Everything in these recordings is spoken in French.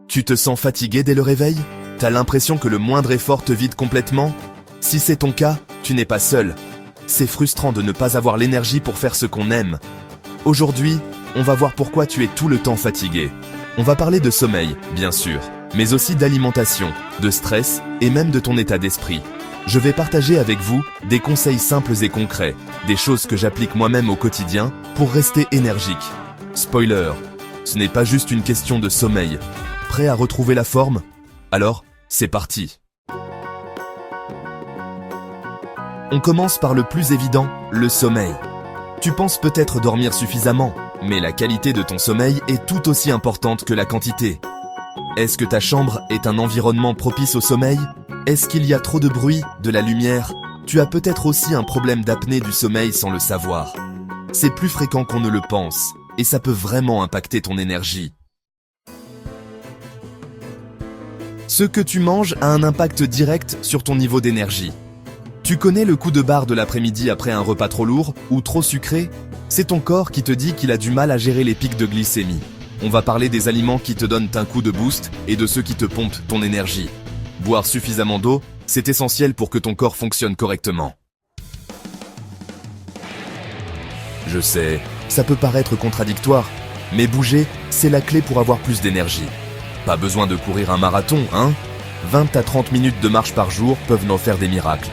Tu te sens fatigué dès le réveil? T'as l'impression que le moindre effort te vide complètement? Si c'est ton cas, tu n'es pas seul. C'est frustrant de ne pas avoir l'énergie pour faire ce qu'on aime. Aujourd'hui, on va voir pourquoi tu es tout le temps fatigué. On va parler de sommeil, bien sûr, mais aussi d'alimentation, de stress et même de ton état d'esprit. Je vais partager avec vous des conseils simples et concrets, des choses que j'applique moi-même au quotidien pour rester énergique. Spoiler, ce n'est pas juste une question de sommeil. Prêt à retrouver la forme? Alors, c'est parti. On commence par le plus évident, le sommeil. Tu penses peut-être dormir suffisamment, mais la qualité de ton sommeil est tout aussi importante que la quantité. Est-ce que ta chambre est un environnement propice au sommeil? Est-ce qu'il y a trop de bruit, de la lumière? Tu as peut-être aussi un problème d'apnée du sommeil sans le savoir. C'est plus fréquent qu'on ne le pense, et ça peut vraiment impacter ton énergie. Ce que tu manges a un impact direct sur ton niveau d'énergie. Tu connais le coup de barre de l'après-midi après un repas trop lourd ou trop sucré? C'est ton corps qui te dit qu'il a du mal à gérer les pics de glycémie. On va parler des aliments qui te donnent un coup de boost et de ceux qui te pompent ton énergie. Boire suffisamment d'eau, c'est essentiel pour que ton corps fonctionne correctement. Je sais, ça peut paraître contradictoire, mais bouger, c'est la clé pour avoir plus d'énergie. Pas besoin de courir un marathon, hein? 20 à 30 minutes de marche par jour peuvent nous faire des miracles.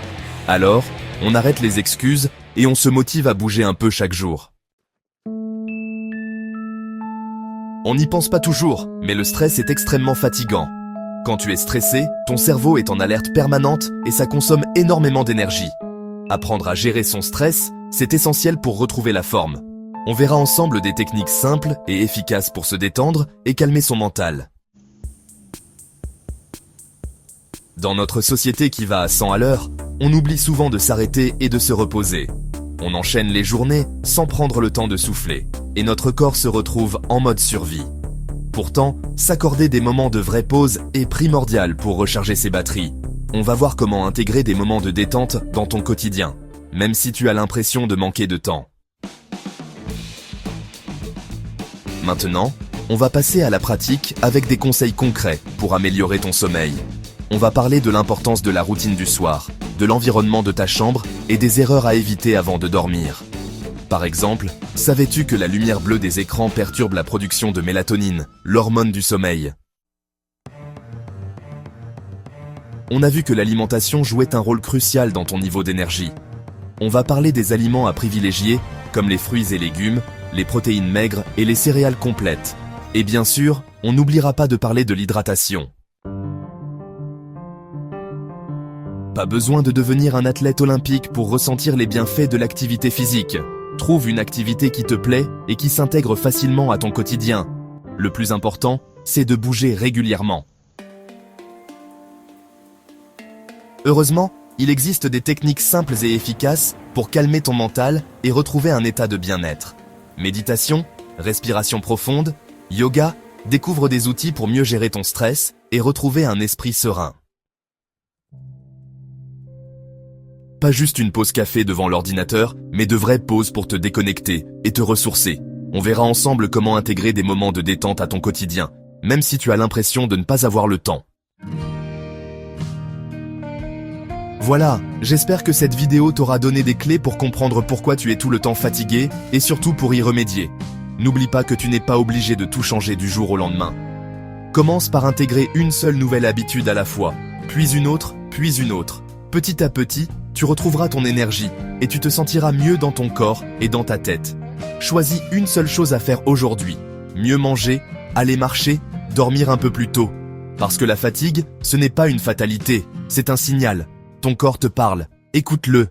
Alors, on arrête les excuses et on se motive à bouger un peu chaque jour. On n'y pense pas toujours, mais le stress est extrêmement fatigant. Quand tu es stressé, ton cerveau est en alerte permanente et ça consomme énormément d'énergie. Apprendre à gérer son stress, c'est essentiel pour retrouver la forme. On verra ensemble des techniques simples et efficaces pour se détendre et calmer son mental. Dans notre société qui va à 100 à l'heure, on oublie souvent de s'arrêter et de se reposer. On enchaîne les journées sans prendre le temps de souffler, et notre corps se retrouve en mode survie. Pourtant, s'accorder des moments de vraie pause est primordial pour recharger ses batteries. On va voir comment intégrer des moments de détente dans ton quotidien, même si tu as l'impression de manquer de temps. Maintenant, on va passer à la pratique avec des conseils concrets pour améliorer ton sommeil. On va parler de l'importance de la routine du soir, de l'environnement de ta chambre et des erreurs à éviter avant de dormir. Par exemple, savais-tu que la lumière bleue des écrans perturbe la production de mélatonine, l'hormone du sommeil? On a vu que l'alimentation jouait un rôle crucial dans ton niveau d'énergie. On va parler des aliments à privilégier, comme les fruits et légumes, les protéines maigres et les céréales complètes. Et bien sûr, on n'oubliera pas de parler de l'hydratation. Pas besoin de devenir un athlète olympique pour ressentir les bienfaits de l'activité physique. Trouve une activité qui te plaît et qui s'intègre facilement à ton quotidien. Le plus important, c'est de bouger régulièrement. Heureusement, il existe des techniques simples et efficaces pour calmer ton mental et retrouver un état de bien-être. Méditation, respiration profonde, yoga, découvre des outils pour mieux gérer ton stress et retrouver un esprit serein. Pas juste une pause café devant l'ordinateur, mais de vraies pauses pour te déconnecter et te ressourcer. On verra ensemble comment intégrer des moments de détente à ton quotidien, même si tu as l'impression de ne pas avoir le temps. Voilà, j'espère que cette vidéo t'aura donné des clés pour comprendre pourquoi tu es tout le temps fatigué et surtout pour y remédier. N'oublie pas que tu n'es pas obligé de tout changer du jour au lendemain. Commence par intégrer une seule nouvelle habitude à la fois, puis une autre. Petit à petit, tu retrouveras ton énergie et tu te sentiras mieux dans ton corps et dans ta tête. Choisis une seule chose à faire aujourd'hui. Mieux manger, aller marcher, dormir un peu plus tôt. Parce que la fatigue, ce n'est pas une fatalité, c'est un signal. Ton corps te parle, écoute-le